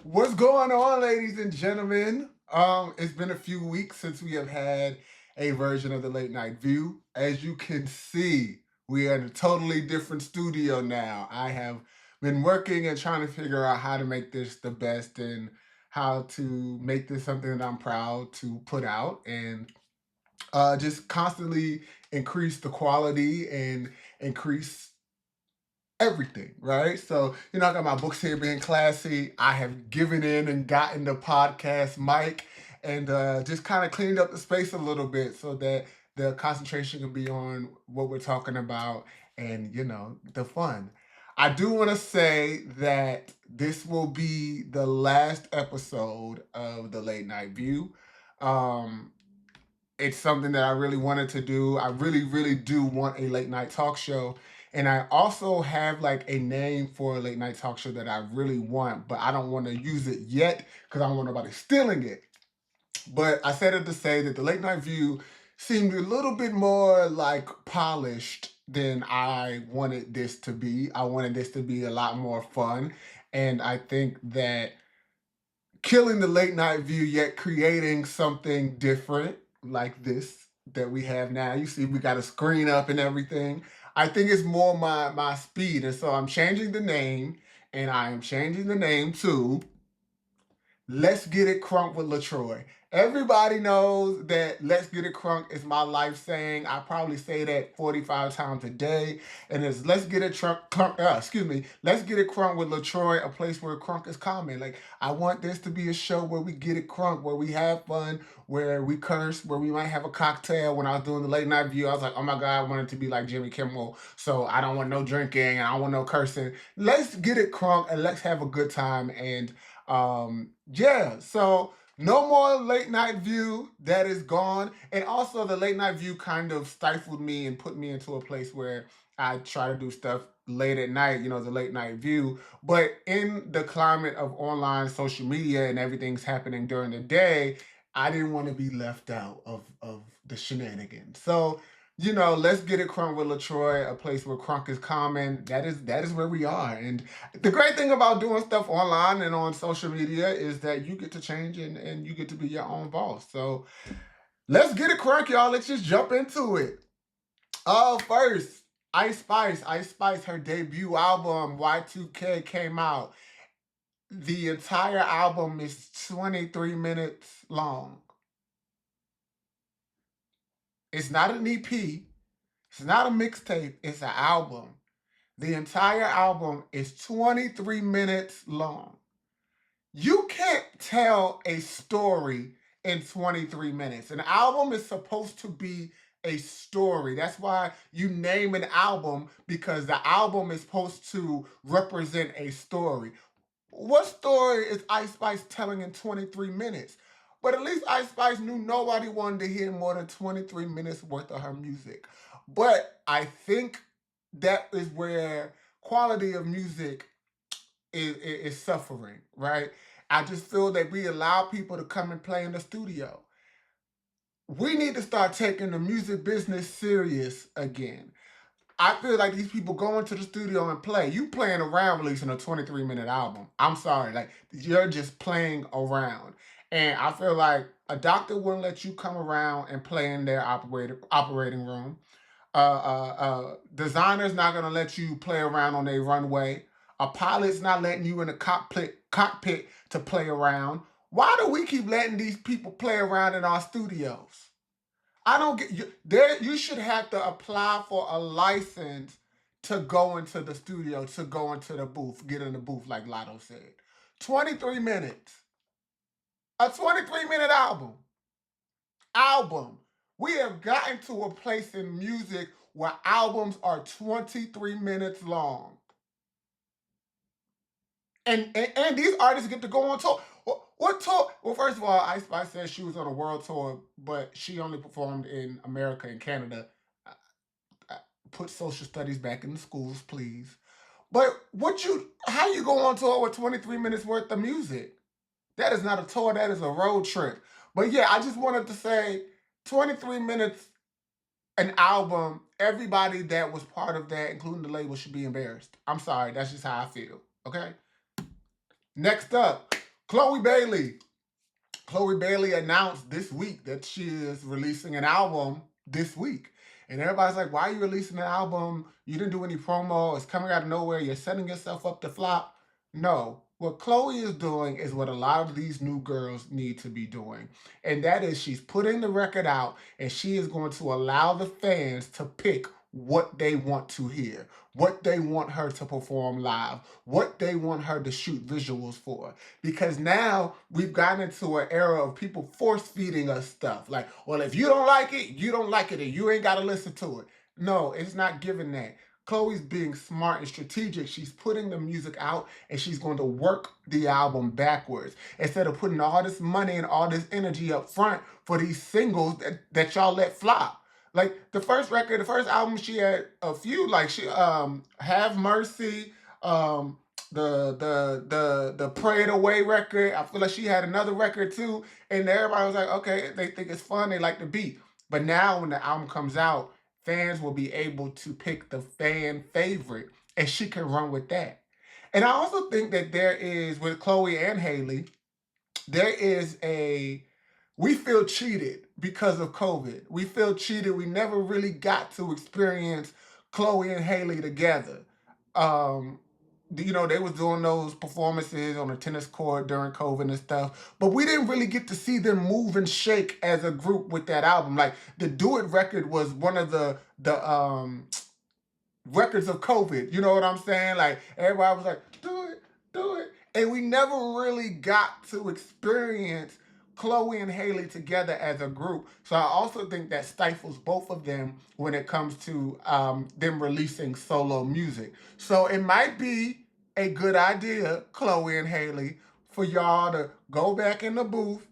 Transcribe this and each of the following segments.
What's going on, ladies and gentlemen? It's been a few weeks since we have had a version of the Late Night View. As you can see, we are in a totally different studio now. I have been working and trying to figure out how to make this the best and how to make this something that I'm proud to put out and just constantly increase the quality and increase everything, right? So, I got my books here being classy. I have given in and gotten the podcast mic and just kind of cleaned up the space a little bit so that the concentration can be on what we're talking about and, the fun. I do want to say that this will be the last episode of the Late Night View. Um, it's something that I really wanted to do. I really, really do want a late night talk show. And I also have like a name for a late night talk show that I really want, but I don't want to use it yet because I don't want nobody stealing it. But I said it to say that the late night view seemed a little bit more like polished than I wanted this to be. I wanted this to be a lot more fun. And I think that killing the late night view yet creating something different like this that we have now. You see, we got a screen up and everything. I think it's more my speed, and so I'm changing the name, and I am changing the name to Let's Get It Crunk with LeTroy. Everybody knows that Let's Get It Crunk is my life saying. I probably say that 45 times a day. And it's Let's Get It Let's Get It Crunk with LeTroy, a place where crunk is common. Like, I want this to be a show where we get it crunk, where we have fun, where we curse, where we might have a cocktail. When I was doing the late night view, I was like, oh my God, I want it to be like Jimmy Kimmel. So I don't want no drinking and I don't want no cursing. Let's get it crunk and let's have a good time. And yeah, so no more late night view. That is gone. And also the late night view kind of stifled me and put me into a place where I try to do stuff late at night, the late night view. But in the climate of online social media and everything's happening during the day, I didn't want to be left out of the shenanigans. So let's get it crunk with LeTroy, a place where crunk is common. That is where we are. And the great thing about doing stuff online and on social media is that you get to change and you get to be your own boss. So let's get it crunk, y'all. Let's just jump into it. First, Ice Spice, her debut album, Y2K, came out. The entire album is 23 minutes long. It's not an EP. It's not a mixtape. It's an album. The entire album is 23 minutes long. You can't tell a story in 23 minutes. An album is supposed to be a story. That's why you name an album, because the album is supposed to represent a story. What story is Ice Spice telling in 23 minutes? But at least Ice Spice knew nobody wanted to hear more than 23 minutes worth of her music. But I think that is where quality of music is suffering, right? I just feel that we allow people to come and play in the studio. We need to start taking the music business serious again. I feel like these people go into the studio and play. You playing around releasing a 23-minute album. I'm sorry, like you're just playing around. And I feel like a doctor wouldn't let you come around and play in their operating room. Designer's not gonna let you play around on their runway. A pilot's not letting you in the cockpit to play around. Why do we keep letting these people play around in our studios? I don't get you. There, you should have to apply for a license to go into the studio, to go into the booth, get in the booth, like Lotto said. 23 minutes. A 23-minute album. Album. We have gotten to a place in music where albums are 23 minutes long. And these artists get to go on tour. What tour? Well, first of all, Ice Spice said she was on a world tour, but she only performed in America and Canada. Put social studies back in the schools, please. But how you go on tour with 23 minutes worth of music? That is not a tour, that is a road trip. But yeah, I just wanted to say 23 minutes, an album, everybody that was part of that, including the label, should be embarrassed. I'm sorry, that's just how I feel. Okay? Next up, Chloe Bailey. Chloe Bailey announced this week that she is releasing an album this week. And everybody's like, why are you releasing an album? You didn't do any promo. It's coming out of nowhere. You're setting yourself up to flop. No. What Chloe is doing is what a lot of these new girls need to be doing. And that is she's putting the record out and she is going to allow the fans to pick what they want to hear, what they want her to perform live, what they want her to shoot visuals for. Because now we've gotten into an era of people force feeding us stuff. Like, well, if you don't like it, you don't like it, and you ain't got to listen to it. No, it's not giving that. Chloe's being smart and strategic. She's putting the music out and she's going to work the album backwards. Instead of putting all this money and all this energy up front for these singles that y'all let flop. Like the first record, the first album, she had a few, like she Have Mercy, the Pray It Away record. I feel like she had another record too, and everybody was like, okay, they think it's fun, they like the beat. But now when the album comes out, fans will be able to pick the fan favorite, and she can run with that. And I also think that there is with Chloe and Haley, there is a we feel cheated because of COVID. We feel cheated. We never really got to experience Chloe and Haley together. Um, they was doing those performances on the tennis court during COVID and stuff, but we didn't really get to see them move and shake as a group with that album. Like the Do It record was one of the records of COVID. You know what I'm saying? Like everybody was like, do it, do it. And we never really got to experience Chloe and Haley together as a group. So I also think that stifles both of them when it comes to them releasing solo music. So it might be a good idea, Chloe and Haley, for y'all to go back in the booth,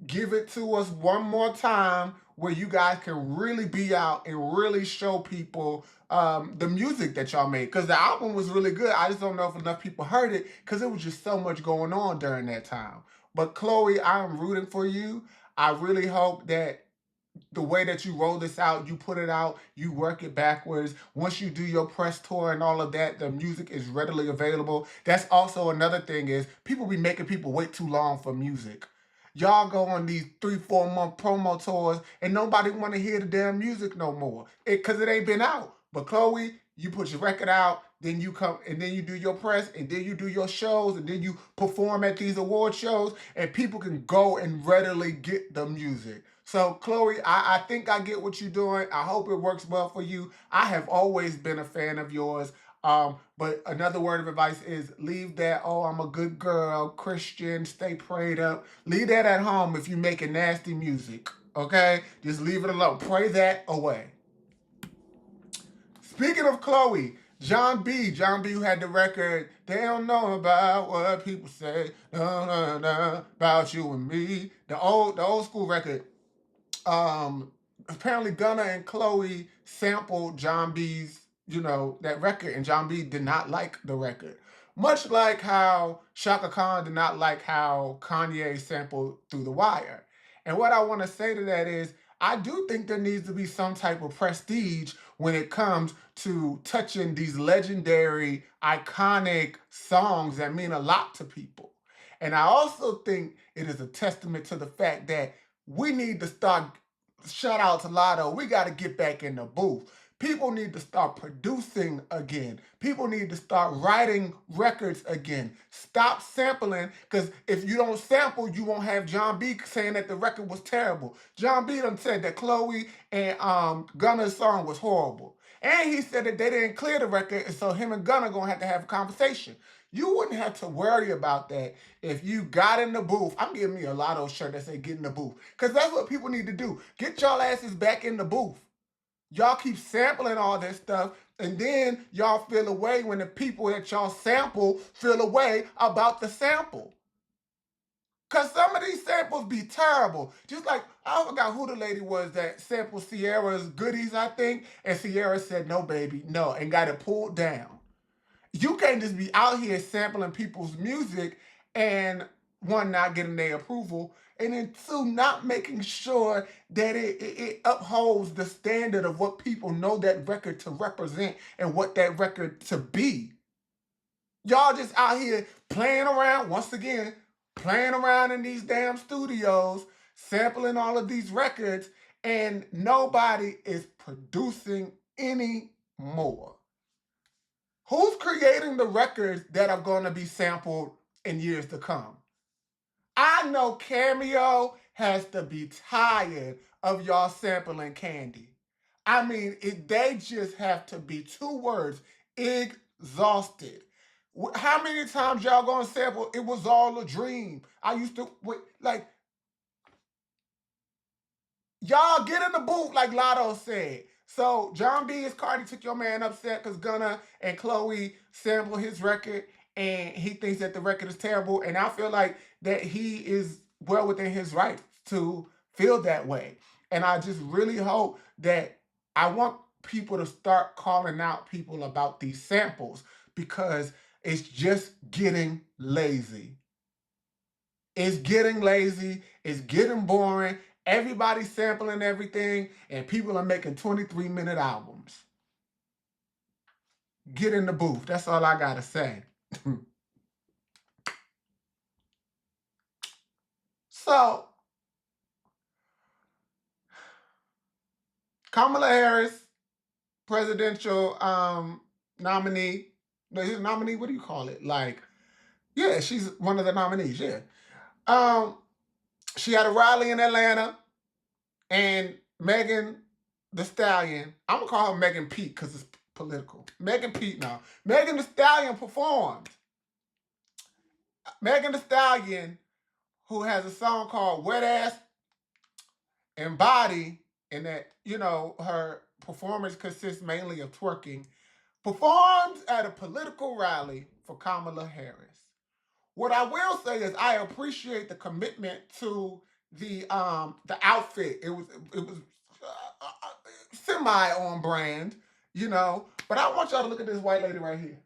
give it to us one more time where you guys can really be out and really show people the music that y'all made. Because the album was really good. I just don't know if enough people heard it because it was just so much going on during that time. But Chloe, I'm rooting for you. I really hope that the way that you roll this out, you put it out, you work it backwards. Once you do your press tour and all of that, the music is readily available. That's also another thing is people be making people wait too long for music. Y'all go on these 3-4 month promo tours and nobody want to hear the damn music no more because it ain't been out. But Chloe, you put your record out, then you come and then you do your press and then you do your shows and then you perform at these award shows and people can go and readily get the music. So Chloe, I think I get what you're doing. I hope it works well for you. I have always been a fan of yours. But another word of advice is leave that, oh, I'm a good girl, Christian, stay prayed up. Leave that at home if you're making nasty music. Okay? Just leave it alone. Pray that away. Speaking of Chloe, John B. Who had the record, they don't know about what people say, no, no, no, about you and me. The old school record. Apparently Gunna and Chloe sampled John B's, that record, and John B did not like the record. Much like how Shaka Khan did not like how Kanye sampled Through the Wire. And what I want to say to that is, I do think there needs to be some type of prestige when it comes to touching these legendary, iconic songs that mean a lot to people. And I also think it is a testament to the fact that we need to start, shout out to Lotto, we got to get back in the booth. People need to start producing again. People need to start writing records again. Stop sampling, because if you don't sample, you won't have John B saying that the record was terrible. John B done said that Chloe and Gunna's song was horrible. And he said that they didn't clear the record, and so him and Gunna gonna have to have a conversation. You wouldn't have to worry about that if you got in the booth. I'm giving me a Lotto shirt that say get in the booth. Because that's what people need to do. Get y'all asses back in the booth. Y'all keep sampling all this stuff, and then y'all feel away when the people that y'all sample feel away about the sample. Because some of these samples be terrible. Just like, I forgot who the lady was that sampled Sierra's Goodies, I think, and Sierra said, no, baby, no, and got it pulled down. You can't just be out here sampling people's music and one, not getting their approval, and then two, not making sure that it upholds the standard of what people know that record to represent and what that record to be. Y'all just out here playing around, once again, playing around in these damn studios, sampling all of these records, and nobody is producing any more. Who's creating the records that are going to be sampled in years to come? I know Cameo has to be tired of y'all sampling Candy. I mean, they just have to be 2 words, exhausted. How many times y'all gonna sample It Was All a Dream? I used to, like, y'all get in the booth like Lotto said. So John B. is Cardi took your man upset because Gunna and Chloe sampled his record and he thinks that the record is terrible. And I feel like that he is well within his right to feel that way. And I just really hope that I want people to start calling out people about these samples because it's just getting lazy. It's getting lazy. It's getting boring. Everybody's sampling everything, and people are making 23-minute albums. Get in the booth. That's all I gotta say. So, Kamala Harris, presidential nominee. No, he's a nominee. What do you call it? Like, yeah, she's one of the nominees. Yeah. She had a rally in Atlanta, and Megan the Stallion. I'm gonna call her Megan Pete because it's political. Megan Pete now. Megan the Stallion performed. Megan the Stallion, who has a song called Wet Ass and Body, and that, her performance consists mainly of twerking, performed at a political rally for Kamala Harris. What I will say is I appreciate the commitment to the outfit. It was semi on brand, But I want y'all to look at this white lady right here.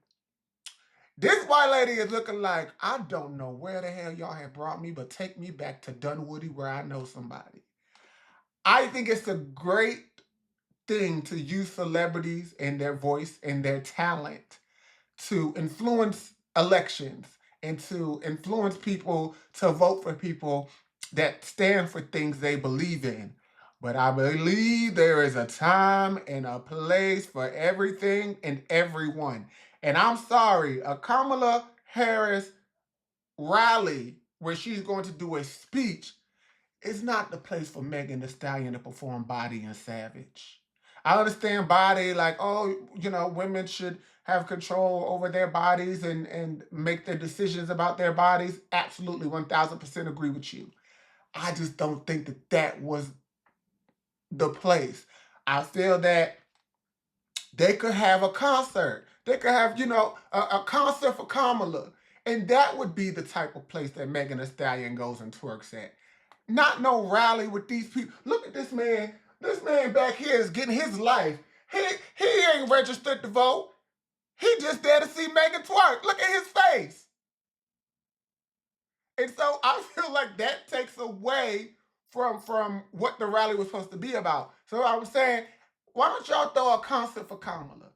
This white lady is looking like, I don't know where the hell y'all have brought me, but take me back to Dunwoody where I know somebody. I think it's a great thing to use celebrities and their voice and their talent to influence elections and to influence people to vote for people that stand for things they believe in. But I believe there is a time and a place for everything and everyone. And I'm sorry, a Kamala Harris rally where she's going to do a speech is not the place for Megan Thee Stallion to perform Body and Savage. I understand Body, like, women should have control over their bodies and make their decisions about their bodies. Absolutely, 1000% agree with you. I just don't think that was the place. I feel that they could have a concert. They could have, a concert for Kamala. And that would be the type of place that Megan Thee Stallion goes and twerks at. Not no rally with these people. Look at this man. This man back here is getting his life. He ain't registered to vote. He just there to see Megan twerk. Look at his face. And so I feel like that takes away from what the rally was supposed to be about. So I was saying, why don't y'all throw a concert for Kamala?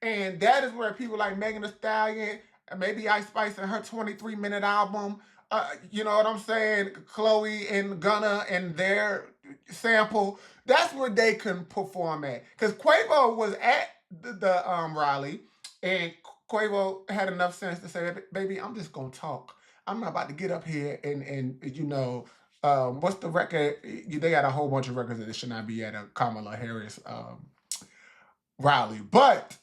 And that is where people like Megan Thee Stallion, maybe Ice Spice and her 23-minute album, you know what I'm saying? Chloe and Gunna and their sample, that's where they can perform at. Because Quavo was at the rally, and Quavo had enough sense to say, baby, I'm just going to talk. I'm not about to get up here and what's the record? They got a whole bunch of records that should not be at a Kamala Harris rally. But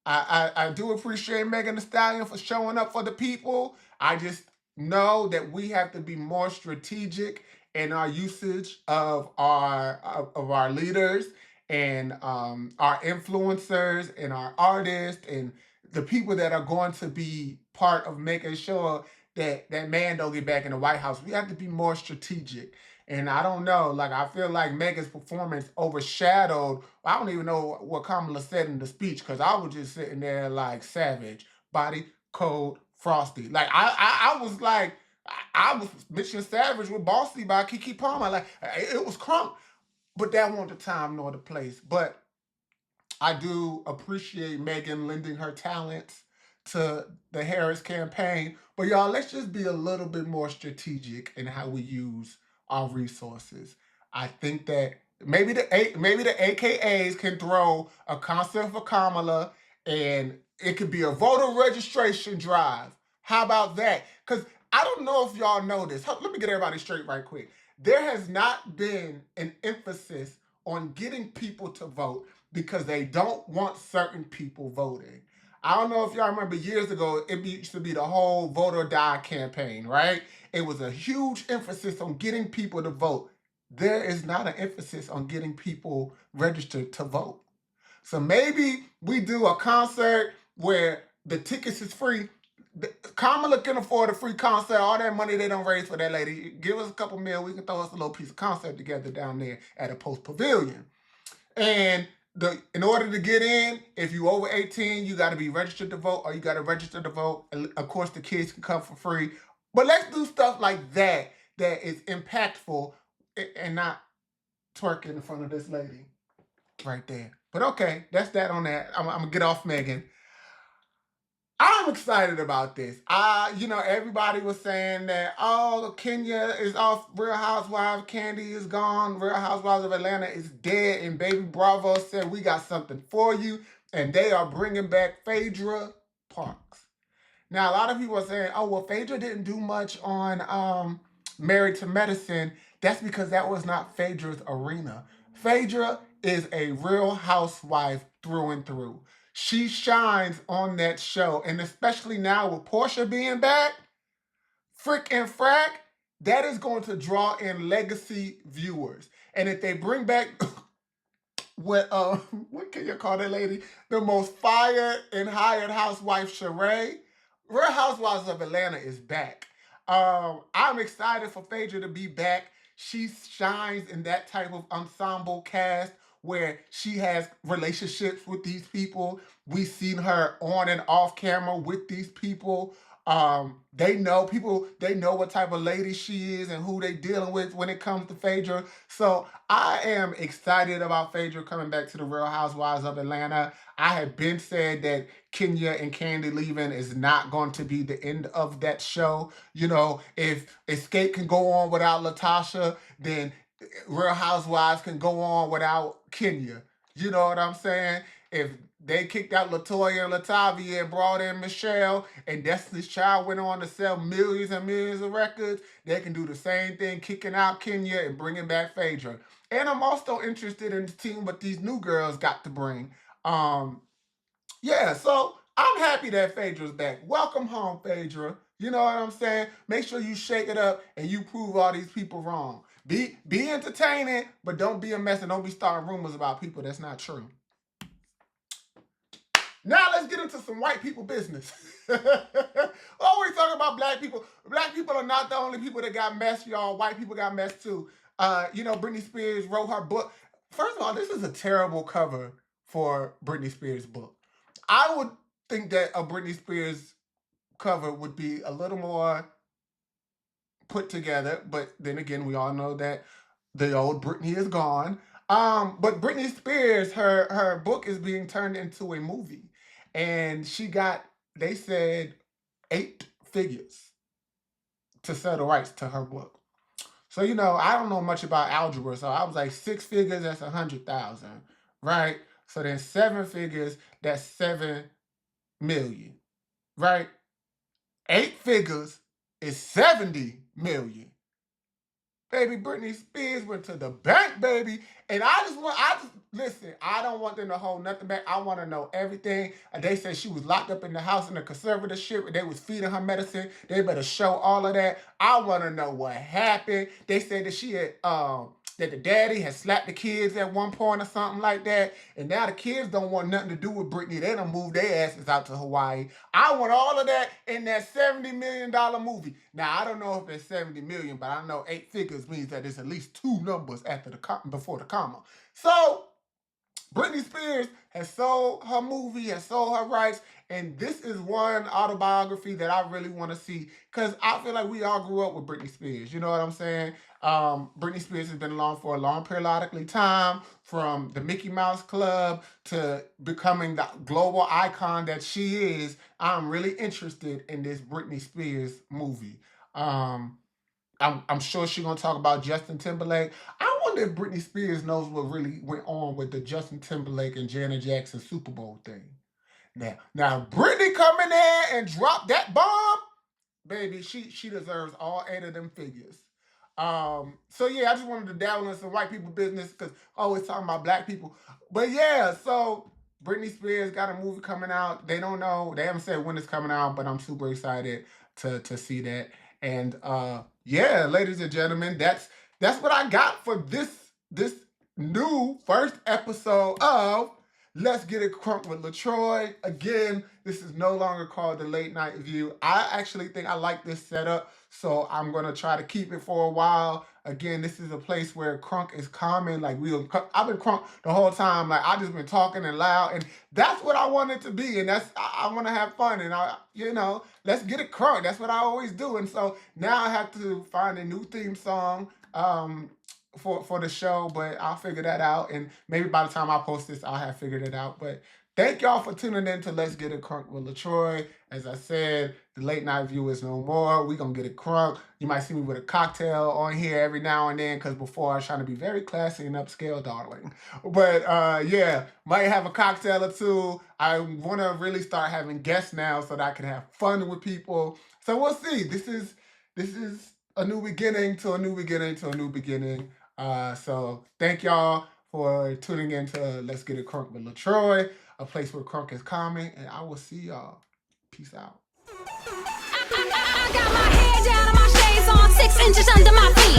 I do appreciate Megan Thee Stallion for showing up for the people. I just know that we have to be more strategic in our usage of our leaders and our influencers and our artists and the people that are going to be part of making sure that man don't get back in the White House. We have to be more strategic. And I don't know, like, I feel like Megan's performance overshadowed. I don't even know what Kamala said in the speech because I was just sitting there like Savage, Body, Cold, Frosty. Like, I was like, I was mentioning Savage with Bossy by Kiki Palmer. Like, it was Crunk, but that wasn't the time nor the place. But I do appreciate Megan lending her talents to the Harris campaign. But y'all, let's just be a little bit more strategic in how we use our resources. I think that maybe the AKAs can throw a concert for Kamala, and it could be a voter registration drive. How about that? Because I don't know if y'all know this. Let me get everybody straight right quick. There has not been an emphasis on getting people to vote because they don't want certain people voting. I don't know if y'all remember years ago, it used to be the whole vote or die campaign, right? It was a huge emphasis on getting people to vote. There is not an emphasis on getting people registered to vote. So maybe we do a concert where the tickets is free. Kamala can afford a free concert. All that money they don't raise for that lady. Give us a couple mil. We can throw us a little piece of concert together down there at a post pavilion. And in order to get in, if you over 18, you got to be registered to vote, or you got to register to vote. And of course, the kids can come for free. But let's do stuff like that is impactful and not twerking in front of this lady right there. But okay, that's that on that. I'm gonna get off Megan. I'm excited about this. Everybody was saying that, oh, Kenya is off, Real Housewives, Candy is gone, Real Housewives of Atlanta is dead, and Baby Bravo said, we got something for you, and they are bringing back Phaedra Parks. Now, a lot of people are saying, oh, well, Phaedra didn't do much on Married to Medicine. That's because that was not Phaedra's arena. Phaedra is a real housewife through and through. She shines on that show, and especially now with Portia being back, Frick and Frack, that is going to draw in legacy viewers. And if they bring back what can you call that lady? The most fired and hired housewife, Sheree. Real Housewives of Atlanta is back. I'm excited for Phaedra to be back. She shines in that type of ensemble cast where she has relationships with these people. We've seen her on and off camera with these people. They know what type of lady she is and who they dealing with when it comes to Phaedra. So I am excited about Phaedra coming back to the Real Housewives of Atlanta. I have been said that Kenya and Candy leaving is not going to be the end of that show. If Escape can go on without Latasha, then Real Housewives can go on without Kenya. You know what I'm saying? If they kicked out LeTroy and Latavia and brought in Michelle, and Destiny's Child went on to sell millions and millions of records, they can do the same thing, kicking out Kenya and bringing back Phaedra. And I'm also interested in the team what these new girls got to bring. So I'm happy that Phaedra's back. Welcome home, Phaedra. You know what I'm saying? Make sure you shake it up and you prove all these people wrong. Be entertaining, but don't be a mess and don't be starting rumors about people that's not true. Now let's get into some white people business. Always talking about black people. Black people are not the only people that got messed, y'all. White people got messed too. Britney Spears wrote her book. First of all, this is a terrible cover for Britney Spears' book. I would think that a Britney Spears cover would be a little more put together, but then again, we all know that the old Britney is gone. But Britney Spears, her book is being turned into a movie. And she got, they said, 8 figures to sell the rights to her book. So, I don't know much about algebra. So I was like, 6 figures, that's 100,000, right? So then 7 figures, that's 7 million, right? 8 figures is 70 million. Baby, Britney Spears went to the bank, baby. And listen, I don't want them to hold nothing back. I want to know everything. They said she was locked up in the house in a conservatorship. They was feeding her medicine. They better show all of that. I want to know what happened. They said that she had, that the daddy had slapped the kids at one point or something like that. And now the kids don't want nothing to do with Britney. They done moved their asses out to Hawaii. I want all of that in that $70 million movie. Now, I don't know if it's 70 million, but I know 8 figures means that there's at least 2 numbers after before the comma. So, Britney Spears has sold her movie, has sold her rights, and this is one autobiography that I really want to see because I feel like we all grew up with Britney Spears. You know what I'm saying? Britney Spears has been along for a long periodically time, from the Mickey Mouse Club to becoming the global icon that she is. I'm really interested in this Britney Spears movie. Um, I'm sure she's gonna talk about Justin Timberlake. I wonder if Britney Spears knows what really went on with the Justin Timberlake and Janet Jackson Super Bowl thing. Now Britney coming in and drop that bomb, baby. She deserves all 8 of them figures. So yeah, I just wanted to dabble in some white people business because always talking about black people. But yeah, so Britney Spears got a movie coming out. They don't know, they haven't said when it's coming out, but I'm super excited to see that. And yeah, ladies and gentlemen, that's what I got for this new first episode of Let's Get It Crunk with LeTroy. Again, this is no longer called the Late Night View. I actually think I like this setup, so I'm gonna try to keep it for a while. Again, this is a place where Crunk is common. Like I've been Crunk the whole time. Like I just been talking and loud, and that's what I want it to be. And I want to have fun, and let's get it crunk. That's what I always do. And so now I have to find a new theme song. For the show, but I'll figure that out. And maybe by the time I post this, I'll have figured it out. But thank y'all for tuning in to Let's Get It Crunk with LeTroy. As I said, the late night view is no more. We gonna get it crunk. You might see me with a cocktail on here every now and then, because before I was trying to be very classy and upscale, darling. But yeah, might have a cocktail or two. I want to really start having guests now so that I can have fun with people. So we'll see. This is a new beginning to a new beginning to a new beginning. So thank y'all for tuning in to Let's Get It Crunk with LeTroy, a place where crunk is common, and I will see y'all. Peace out. I got my head down and my shades on, 6 inches under my feet.